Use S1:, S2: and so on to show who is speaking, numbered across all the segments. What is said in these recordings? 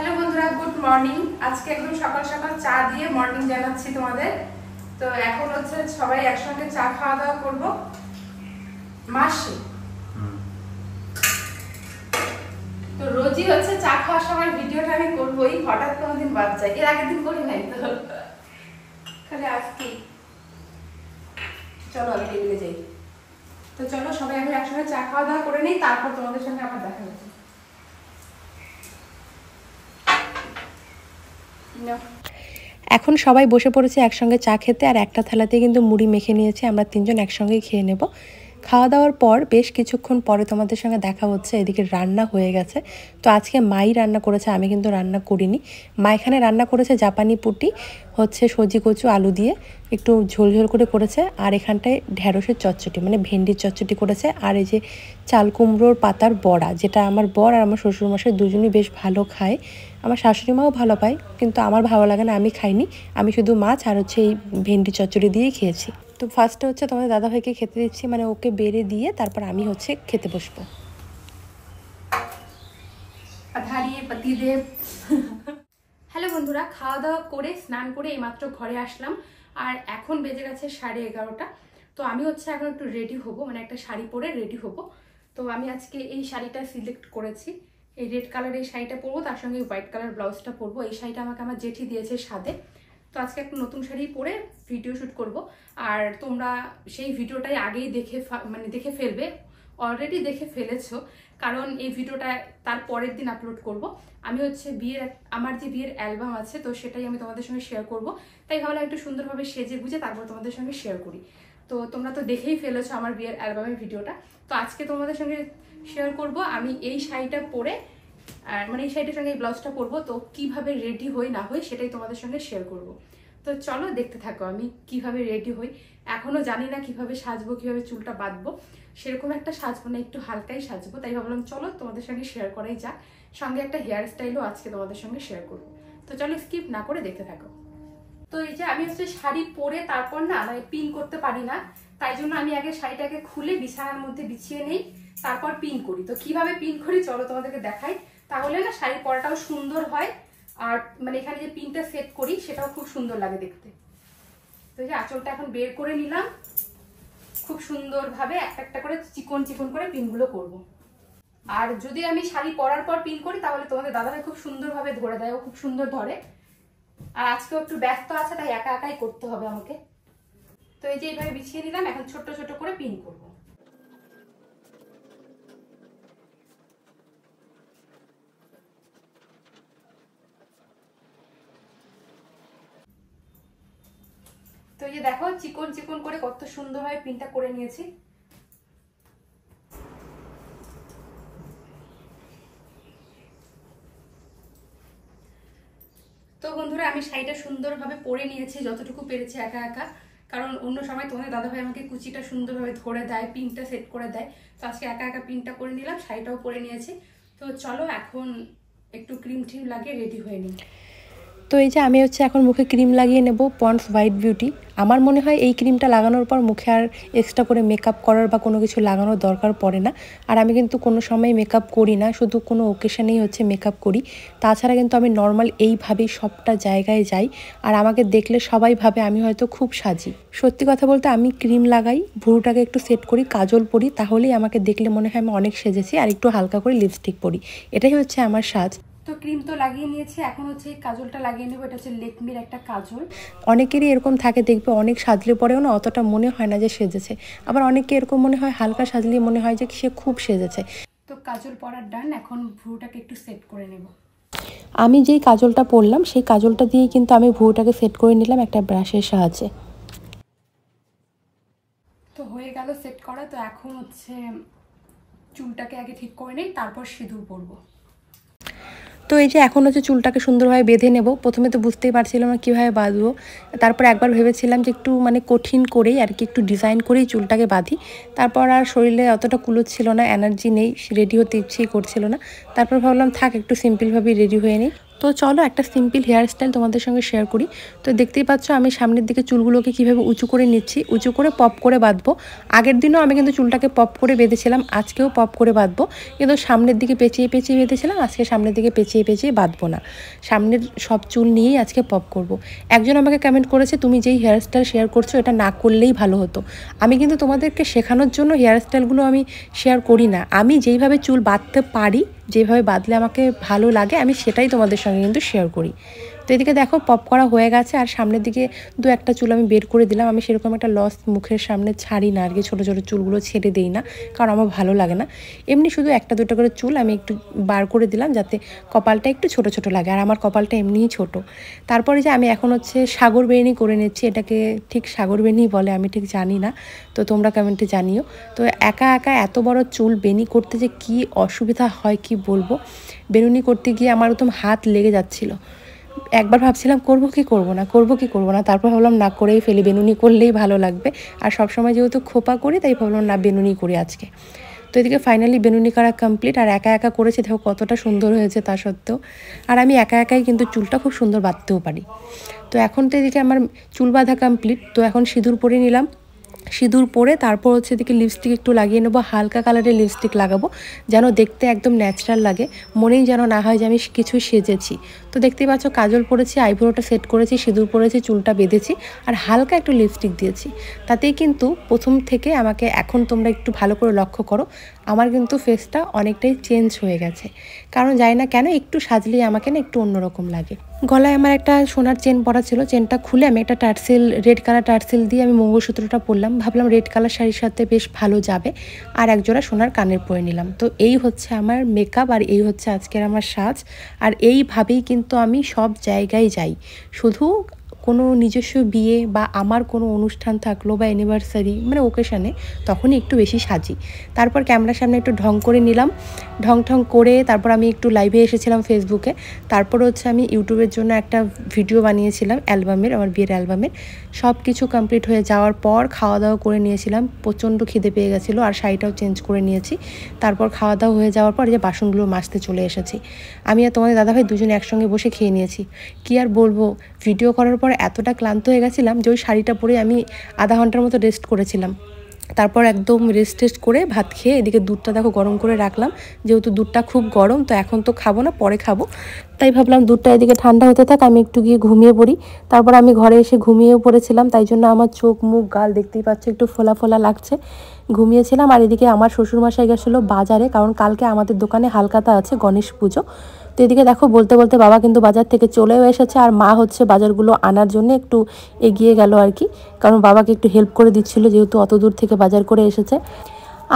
S1: Hello বন্ধুরা, good morning. আজকে একদম সকাল সকাল চা দিয়ে মর্নিং জানাচ্ছি তোমাদের। তো এখন হচ্ছে সবাই একসঙ্গে চা খাওয়া দাওয়া করবো। মাসি তো রোজই হচ্ছে চা খাওয়ার সময় ভিডিওটা আমি করবোই, হঠাৎ কোনোদিন বাদ যায়। এর আগের দিন করি নাই তো, খালি আজকে। চলো আগে টেবিলে যাই। তো চলো সবাই আমি একসঙ্গে চা খাওয়া দাওয়া করে নিই, তারপর তোমাদের সঙ্গে আবার দেখা হচ্ছে।
S2: এখন সবাই বসে পড়েছে একসঙ্গে চা খেতে, আর একটা থালাতে কিন্তু মুড়ি মেখে নিয়েছি। আমরা তিনজন একসঙ্গেই খেয়ে নেব। খাওয়া দাওয়ার পর বেশ কিছুক্ষণ পরে তোমাদের সঙ্গে দেখা হচ্ছে। এদিকে রান্না হয়ে গেছে। তো আজকে মাই রান্না করেছে, আমি কিন্তু রান্না করিনি। মা এখানে রান্না করেছে জাপানি পুটি, হচ্ছে সজি কচু আলু দিয়ে একটু ঝোল ঝোল করে করেছে। আর এখানটায় ঢেঁড়সের চচ্চড়ি মানে ভেন্ডির চচ্চড়ি করেছে। আর এই যে চাল কুমড়োর পাতার বড়া, যেটা আমার বর আর আমার শ্বশুরমশাই দুজনই বেশ ভালো খায়। আমার শাশুড়ি মাও ভালো পায়, কিন্তু আমার ভালো লাগে না, আমি খাইনি। আমি শুধু মাছ আর হচ্ছে এই ভেন্ডি চচ্চড়ি দিয়েই খেয়েছি। তো ফার্স্টে হচ্ছে তোমাদের দাদাভাইকে খেতে দিচ্ছি, মানে ওকে বেড়ে দিয়ে তারপর আমি হচ্ছে খেতে বসবো।
S1: হ্যালো বন্ধুরা, খাওয়া দাওয়া করে স্নান করে এইমাত্র ঘরে আসলাম। আর এখন বেজে গেছে 11:30। তো আমি হচ্ছে এখন একটু রেডি হব, মানে একটা শাড়ি পরে রেডি হব। তো আমি আজকে এই শাড়িটা সিলেক্ট করেছি। এই রেড কালার এই শাড়িটা পরবো, তার সঙ্গে হোয়াইট কালার ব্লাউজটা পরবো। এই শাড়িটা আমাকে আমার জেঠি দিয়েছে সাদে। তো আজকে একটা নতুন শাড়ি পরে ভিডিও শ্যুট করব। আর তোমরা সেই ভিডিওটাই আগেই দেখে ফেলবে, অলরেডি দেখে ফেলেছো, কারণ এই ভিডিওটা তার পরের দিন আপলোড করব। আমি হচ্ছে আমার যে বিয়ের অ্যালবাম আছে, তো সেটাই আমি তোমাদের সঙ্গে শেয়ার করব। তাই ভাবলাম একটু সুন্দরভাবে সেজে গুজে তারপর তোমাদের সঙ্গে শেয়ার করি। তো তোমরা তো দেখেই ফেলেছো আমার বিয়ের অ্যালবামের ভিডিওটা। তো আজকে তোমাদের সঙ্গে শেয়ার করব আমি এই শাড়িটা পরে, আর মানে এই শাড়িটার সঙ্গে এই ব্লাউজটা পরবো। তো কিভাবে রেডি হই না হই সেটাই তোমাদের সঙ্গে শেয়ার করব। তো চলো দেখতে থাকো আমি কিভাবে রেডি হই। এখনো জানি না কিভাবে সাজবো, কিভাবে চুলটা বাঁধবো। সেরকম একটা সাজবো না, একটু হালকাই সাজবো। তাই ভাবলাম চলো তোমাদের সঙ্গে শেয়ার করাই যাক। সঙ্গে একটা হেয়ার স্টাইলও আজকে তোমাদের সঙ্গে শেয়ার করবো। তো চলো স্কিপ না করে দেখতে থাকো। তো এই যে আমি হচ্ছে শাড়ি পরে তারপর না মানে পিন করতে পারি না, তাই জন্য আমি আগে শাড়িটাকে খুলে বিছানার মধ্যে বিছিয়ে নেই, তারপর পিন করি। তো কিভাবে পিন করি চলো তোমাদেরকে দেখাই, তাহলে না শাড়ি পরাটাও সুন্দর হয়। আর মানে এখানে যে পিনটা সেট করি সেটাও খুব সুন্দর লাগে দেখতে। তো এই যে আঁচলটা এখন বের করে নিলাম, খুব সুন্দরভাবে একটা একটা করে চিকন চিকন করে পিনগুলো করব। আর যদি আমি শাড়ি পরার পর পিন করি তাহলে তোমাদের দাদাভাই খুব সুন্দরভাবে ধরে দেয়, ও খুব সুন্দর ধরে। আর আজকেও একটু ব্যস্ত আছে, তাই একা একাই করতে হবে আমাকে। তো এই যে এইভাবে বিছিয়ে নিলাম, এখন ছোট ছোট করে পিন করব। তো এই যে দেখো চিকন চিকন করে কত সুন্দরভাবে পিনটা করে নিয়েছি। তো বন্ধুরা আমি শাড়িটা সুন্দরভাবে পরে নিয়েছি, যতটুকু পেরেছি একা একা। কারণ অন্য সময় তোমাদের দাদাভাই আমাকে কুচিটা সুন্দরভাবে ধরে দেয়, পিনটা সেট করে দেয়। তো আজকে একা একা পিনটা করে নিলাম, শাড়িটাও পরে নিয়েছি। তো চলো এখন একটু ক্রিম ট্রিম লাগিয়ে রেডি হয়ে নিই।
S2: তো এই যে আমি হচ্ছে এখন মুখে ক্রিম লাগিয়ে নেব, পন্ডস হোয়াইট বিউটি। আমার মনে হয় এই ক্রিমটা লাগানোর পর মুখে আর এক্সট্রা করে মেকআপ করার বা কোনো কিছু লাগানোর দরকার পড়ে না। আর আমি কিন্তু কোনো সময় মেকআপ করি না, শুধু কোনো ওকেশনেই হচ্ছে মেকআপ করি। তাছাড়া কিন্তু আমি নর্মাল এইভাবেই সবটা জায়গায় যাই। আর আমাকে দেখলে সবাই ভাবে আমি হয়তো খুব সাজি। সত্যি কথা বলতে আমি ক্রিম লাগাই, ভুরুটাকে একটু সেট করি, কাজল পরি, তাহলেই আমাকে দেখলে মনে হয় আমি অনেক সেজেছি। আর একটু হালকা করে লিপস্টিক পরি, এটাই হচ্ছে আমার সাজ।
S1: তো ক্রিম তো লাগিয়ে নিয়েছি, এখন হচ্ছে এই কাজলটা লাগিয়ে নেবো। এটা হচ্ছে লেকমির একটা কাজল।
S2: অনেকেরই এরকম থাকে, দেখবে অনেক সাজলে পরেও না অতটা মনে হয় না যে সেজেছে। আবার অনেকে এরকম মনে হয় হালকা সাজলে মনে হয় যে সে খুব সেজেছে।
S1: তো কাজল পরার ডান, এখন ভ্রুটাকে একটু সেট করে নেব।
S2: আমি যেই কাজলটা পরলাম সেই কাজলটা দিয়েই কিন্তু আমি ভ্রুটাকে সেট করে নিলাম একটা ব্রাশের সাহায্যে।
S1: তো হয়ে গেল সেট করা। তো এখন হচ্ছে চুলটাকে আগে ঠিক করে নেই, তারপর সিঁদুর পরবো।
S2: তো এই যে এখন হচ্ছে চুলটাকে সুন্দরভাবে বেঁধে নেব। প্রথমে তো বুঝতেই পারছিলাম না কীভাবে বাঁধবো। তারপর একবার ভেবেছিলাম যে একটু মানে কঠিন করেই আর কি, একটু ডিজাইন করেই চুলটাকে বাঁধি। তারপর আর শরীরে অতটা কুলোচ্ছিল না, এনার্জি নেই, রেডি হতে ইচ্ছেই করছিল না। তারপর ভাবলাম থাক একটু সিম্পলভাবেই রেডি হয়ে নিই। তো চলো একটা সিম্পল হেয়ার স্টাইল তোমাদের সঙ্গে শেয়ার করি। তো দেখতেই পাচ্ছ আমি সামনের দিকে চুলগুলোকে কিভাবে উঁচু করে নিচ্ছি, উঁচু করে পপ করে বাঁধবো। আগের দিনও আমি কিন্তু চুলটাকে পপ করে বেঁধেছিলাম, আজকেও পপ করে বাঁধবো, কিন্তু সামনের দিকে পেঁচিয়ে পেঁচিয়ে বেঁধেছিলাম, আজকে সামনের দিকে পেঁচিয়ে পেঁচিয়ে বাঁধবো না, সামনের সব চুল নিয়েই আজকে পপ করব। একজন আমাকে কমেন্ট করেছে তুমি যেই হেয়ার স্টাইল শেয়ার করছো এটা না করলেই ভালো হতো। আমি কিন্তু তোমাদেরকে শেখানোর জন্য হেয়ার স্টাইলগুলো আমি শেয়ার করি না, আমি যেইভাবে চুল বাঁধতে পারি, যেভাবে বাঁধলে আমাকে ভালো লাগে আমি সেটাই তোমাদের সঙ্গে কিন্তু শেয়ার করি। তো এদিকে দেখো পপ করা হয়ে গেছে, আর সামনের দিকে দু একটা চুল আমি বের করে দিলাম। আমি সেরকম একটা লস মুখের সামনে ছাড়ি না আর কি, ছোটো ছোটো চুলগুলো ছেড়ে দিই না, কারণ আমার ভালো লাগে না। এমনি শুধু একটা দুটো করে চুল আমি একটু বার করে দিলাম যাতে কপালটা একটু ছোট ছোট লাগে, আর আমার কপালটা এমনিই ছোট। তারপরে যে আমি এখন হচ্ছে সাগর বেনি করে নিচ্ছি, এটাকে ঠিক সাগর বেনি বলে আমি ঠিক জানি না, তো তোমরা কমেন্টে জানিও। তো একা একা এত বড় চুল বেনি করতে যে কি অসুবিধা হয় কি বলবো, বেনুনি করতে গিয়ে আমার একদম হাত লেগে যাচ্ছিলো। একবার ভাবছিলাম করব কি করব না, তারপর ভাবলাম না করেই ফেলি, বেনুনি করলেই ভালো লাগবে। আর সবসময় যেহেতু খোপা করি তাই ভাবলাম না বেনুনি করি আজকে। তো এদিকে ফাইনালি বেনুনি করা কমপ্লিট, আর একা একা করেছি, দেখো কতটা সুন্দর হয়েছে তা সত্ত্বেও। আর আমি একা একাই কিন্তু চুলটা খুব সুন্দর বাঁধতেও পারি। তো এখন তো এদিকে আমার চুল বাঁধা কমপ্লিট, তো এখন সিঁদুর পরে নিলাম। সিঁদুর পরে তারপর হচ্ছে এদিকে লিপস্টিক একটু লাগিয়ে নেবো, হালকা কালারের লিপস্টিক লাগাবো যেন দেখতে একদম ন্যাচারাল লাগে, মনেই যেন না হয় যে আমি কিছু সেজেছি। তো দেখতেই পাচ্ছ কাজল পরেছি, আইব্রোটা সেট করেছি, সিঁদুর পরেছি, চুলটা বেঁধেছি, আর হালকা একটু লিপস্টিক দিয়েছি। তাতেই কিন্তু প্রথম থেকে আমাকে এখন তোমরা একটু ভালো করে লক্ষ্য করো, আমার কিন্তু ফেসটা অনেকটাই চেঞ্জ হয়ে গেছে। কারণ জানি না কেন একটু সাজলেই আমাকে না একটু অন্যরকম লাগে। গলায় আমার একটা সোনার চেন পরা ছিল, চেনটা খুলে আমি একটা টার্সেল, রেড কালার টার্সেল দিয়ে আমি মঙ্গলসূত্রটা পরলাম, ভাবলাম রেড কালার শাড়ির সাথে বেশ ভালো যাবে, আর একজোড়া সোনার কানের পরে নিলাম। তো এই হচ্ছে আমার মেকআপ, আর এই হচ্ছে আজকের আমার সাজ। আর এইভাবেই কিন্তু আমি সব জায়গায় যাই, শুধু কোনো নিজস্ব বিয়ে বা আমার কোনো অনুষ্ঠান থাকলো বা অ্যানিভার্সারি মানে ওকেশানে তখনই একটু বেশি সাজি। তারপর ক্যামেরার সামনে একটু ঢং করে নিলাম, ঢং করে তারপর আমি একটু লাইভে এসেছিলাম ফেসবুকে। তারপর হচ্ছে আমি ইউটিউবের জন্য একটা ভিডিও বানিয়েছিলাম অ্যালবামের, আমার বিয়ের অ্যালবামের। সব কিছু কমপ্লিট হয়ে যাওয়ার পর খাওয়া দাওয়া করে নিয়েছিলাম, প্রচণ্ড খিদে পেয়ে গেছিলো, আর শাড়িটাও চেঞ্জ করে নিয়েছি। তারপর খাওয়া দাওয়া হয়ে যাওয়ার পর যে বাসনগুলো মাজতে চলে এসেছি, আমি আর তোমাদের দাদাভাই দুজনে একসঙ্গে বসে খেয়ে নিয়েছি। কি আর বলবো, ভিডিও করার পর এতটা ক্লান্ত হয়ে গেছিলাম যে ওই শাড়িটা পরে আমি আধা ঘন্টার মতো রেস্ট করেছিলাম। তারপর একদম রেস্ট করে ভাত খেয়ে এদিকে দুধটা দেখো গরম করে রাখলাম, যেহেতু দুধটা খুব গরম তো এখন তো খাবো না, পরে খাবো, তাই ভাবলাম দুধটা এদিকে ঠান্ডা হতে থাক, আমি একটু গিয়ে ঘুমিয়ে পড়ি। তারপর আমি ঘরে এসে ঘুমিয়েও পড়েছিলাম, তাই জন্য আমার চোখ মুখ গাল দেখতেই পাচ্ছ একটু ফোলা ফোলা লাগছে, ঘুমিয়েছিলাম। আর এদিকে আমার শ্বশুরমশাই গেছিলো বাজারে, কারণ কালকে আমাদের দোকানে হালখাতা আছে, গণেশ পুজো। তো এদিকে দেখো বলতে বলতে বাবা কিন্তু বাজার থেকে চলেও এসেছে, আর মা হচ্ছে বাজারগুলো আনার জন্য একটু এগিয়ে গেল আর কি, কারণ বাবাকে একটু হেল্প করে দিচ্ছিল যেহেতু অত দূর থেকে বাজার করে এসেছে।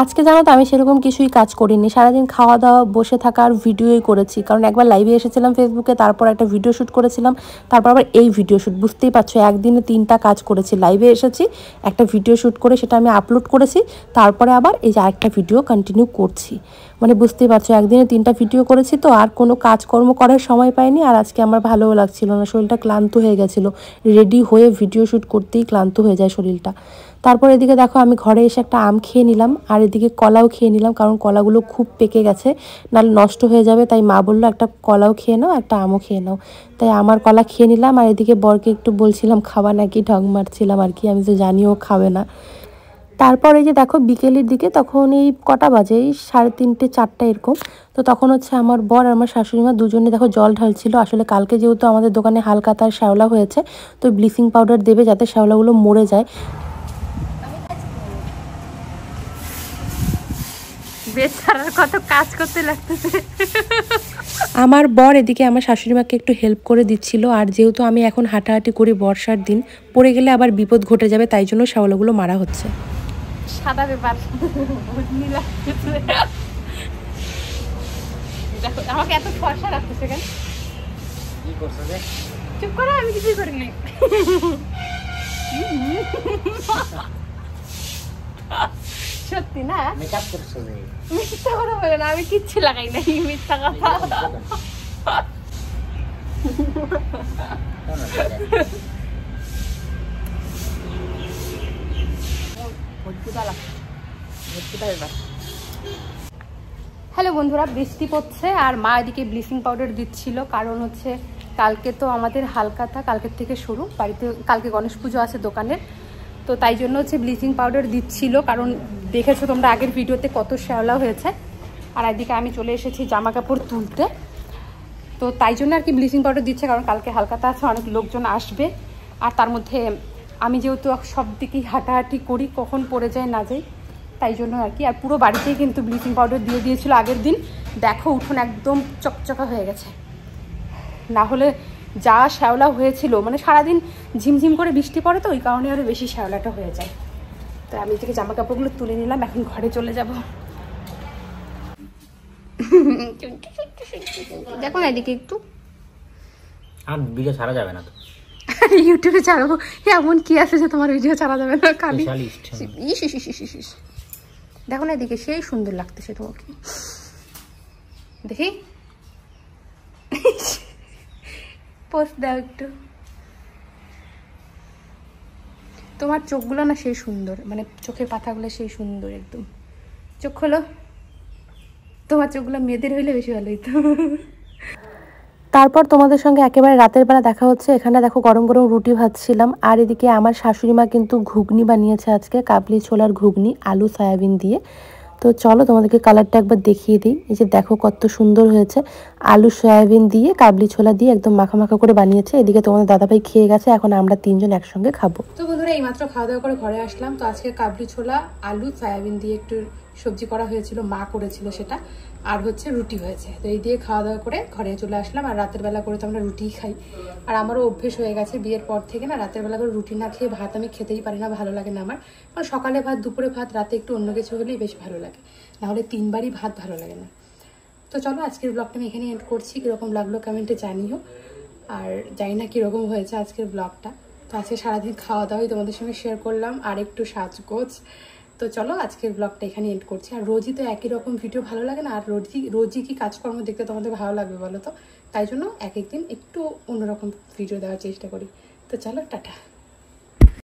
S2: আজকে জানো তো আমি সেরকম কিছুই কাজ করিনি, সারাদিন খাওয়া দাওয়া বসে থাকা আর ভিডিওই করেছি, কারণ একবার লাইভে এসেছিলাম ফেসবুকে, তারপর একটা ভিডিও শ্যুট করেছিলাম, তারপর আবার এই ভিডিও শ্যুট, বুঝতেই পারছো একদিনে 3টা কাজ করেছি। লাইভে এসেছি, একটা ভিডিও শ্যুট করে সেটা আমি আপলোড করেছি, তারপরে আবার এই যে আরেকটা ভিডিও কন্টিনিউ করছি, মানে বুঝতেই পারছো একদিনে 3টা ভিডিও করেছি, তো আর কোনো কাজকর্ম করার সময় পাইনি। আর আজকে আমার ভালোও লাগছিল না, শরীরটা ক্লান্ত হয়ে গেছিলো, রেডি হয়ে ভিডিও শ্যুট করতেই ক্লান্ত হয়ে যায় শরীরটা। তারপর এদিকে দেখো আমি ঘরে এসে একটা আম খেয়ে নিলাম, আর এদিকে কলাও খেয়ে নিলাম, কারণ কলাগুলো খুব পেকে গেছে, নাহলে নষ্ট হয়ে যাবে, তাই মা বললো একটা কলাও খেয়ে নাও একটা আমও খেয়ে নাও, তাই আমার কলা খেয়ে নিলাম। আর এদিকে বরকে একটু বলছিলাম খাবা নাকি, ঢং মারছিলাম আর কি, আমি তো জানিও খাবে না। তারপর এই যে দেখো বিকেলের দিকে, তখন এই কটা বাজে, এই 3:30 4টা এরকম, তো তখন হচ্ছে আমার বর আর আমার শাশুড়ি মা দুজনে দেখো জল ঢালছিল। আসলে কালকে যেহেতু আমাদের দোকানে হালখাতার শ্যাওলা হয়েছে, তো ব্লিচিং পাউডার দেবে যাতে শ্যাওলাগুলো মরে যায়।
S1: বেচারার কত কাজ করতে লাগতেছে।
S2: আমার বর এদিকে আমার শাশুড়ি মাকে একটু হেল্প করে দিচ্ছিল, আর যেহেতু আমি এখন হাঁটাহাঁটি করি, বর্ষার দিন পড়ে গেলে আবার বিপদ ঘটে যাবে, তাই জন্য শ্যাওলাগুলো মারা হচ্ছে।
S1: সাদা ব্যাপার দেখো আমাকে এত ফর্সা রাখতেছে কেন, কি করছো রে? চুপ করো, আমি কিছুই করিনি। সত্যি না, মেকআপ করছো রে? মিথ্যা কথা বলে না, আমি কিচ্ছু লাগাই নাই, মিথ্যা কথা। হ্যালো বন্ধুরা, বৃষ্টি পড়ছে আর মা এদিকে ব্লিচিং পাউডার দিচ্ছিল, কারণ হচ্ছে কালকে তো আমাদের হালকাতা কালকের থেকে শুরু, বাড়িতে কালকে গণেশ পুজো আছে দোকানের, তো তাই জন্য হচ্ছে ব্লিচিং পাউডার দিচ্ছিল, কারণ দেখেছো তোমরা আগের ভিডিওতে কত শ্যাওলা হয়েছে। আর একদিকে আমি চলে এসেছি জামা কাপড় তুলতে, তো তাই জন্য আর কি ব্লিচিং পাউডার দিচ্ছে, কারণ কালকে হালকাতা আছে, অনেক লোকজন আসবে। আর তার মধ্যে আমি যেহেতু সব দিকেই হাঁটাহাঁটি করি, কখন পড়ে যায় না যাই, তাই জন্য আর কি। আর পুরো বাড়িতেই কিন্তু ব্লিচিং পাউডার দিয়ে দিয়েছিল আগের দিন। দেখো উঠোন একদম চকচকা হয়ে গেছে, না হলে যা শ্যাওলা হয়েছিল, মানে সারাদিন ঝিমঝিম করে বৃষ্টি পড়ে তো ওই কারণে আরও বেশি শ্যাওলাটা হয়ে যায়। তো আমি থেকে জামা কাপড়গুলো তুলে নিলাম, এখন ঘরে চলে যাব। দেখো না এদিকে একটু,
S3: আর ভিডিও ছাড়া যাবে না তো,
S1: ইউটিউবে ছাড়বো, এমন কি আছে যে তোমার ভিডিও ছাড়া যাবে না? খালি দেখো না এদিকে, সেই সুন্দর লাগতেছে তোমাকে, দেখি পোস্ট দাও একটু। তোমার চোখগুলো না সেই সুন্দর, মানে চোখের পাতাগুলো সেই সুন্দর একদম। চোখ খোলো, তোমার চোখগুলো মেয়েদের হইলে বেশি ভালো হইতো।
S2: তারপর তোমাদের সঙ্গে একেবারে রাতের বেলা দেখা হচ্ছে। এখানে দেখো গরম গরম রুটি ভাজছিলাম, আর এদিকে আমার শাশুড়ি মা কিন্তু ঘুগনি বানিয়েছে আজকে, কাবলি ছোলার ঘুগনি আলু সয়াবিন দিয়ে। তো চলো তোমাদেরকে কালারটা একবার দেখিয়ে দিই। এই যে দেখো কত সুন্দর হয়েছে, আলু সয়াবিন দিয়ে কাবলি ছোলা দিয়ে একদম মাখা মাখা করে বানিয়েছে। এদিকে তোমাদের দাদাভাই খেয়ে গেছে, এখন আমরা তিনজন একসঙ্গে খাবো।
S1: তো বন্ধুরা এইমাত্র খাওয়া দাওয়া করে ঘরে আসলাম। তো আজকে কাবলি ছোলা আলু সয়াবিন দিয়ে একটু সবজি করা হয়েছিল, মা করেছিল সেটা, আর হচ্ছে রুটি হয়েছে। তো এই দিয়ে খাওয়া দাওয়া করে ঘরে চলে আসলাম। আর রাতের বেলা করে তো আমরা রুটিই খাই, আর আমারও অভ্যেস হয়ে গেছে বিয়ের পর থেকে না, রাতের বেলা করে রুটি না খেয়ে ভাত আমি খেতেই পারি না, ভালো লাগে না আমার। কারণ সকালে ভাত, দুপুরে ভাত, রাতে একটু অন্য কিছু হলেই বেশ ভালো লাগে, নাহলে তিনবারই ভাত ভালো লাগে না। তো চলো আজকের ব্লগটা আমি এখানে এন্ড করছি। কীরকম লাগলো কমেন্টে জানিও, আর জানি না কীরকম হয়েছে আজকের ব্লগটা। তো আজকে সারাদিন খাওয়া দাওয়াই তোমাদের সঙ্গে শেয়ার করলাম, আর একটু সাজগোজ। তো চলো আজকের ব্লগটা এখানে এন্ড করছি। আর রোজই তো একই রকম ভিডিও ভালো লাগে না, আর রোজই কি কাজকর্ম দেখতে তোমাদের ভালো লাগবে বলো তো? তাই জন্য এক একদিন একটু অন্যরকম ভিডিও দেওয়ার চেষ্টা করি। তো চলো টাটা।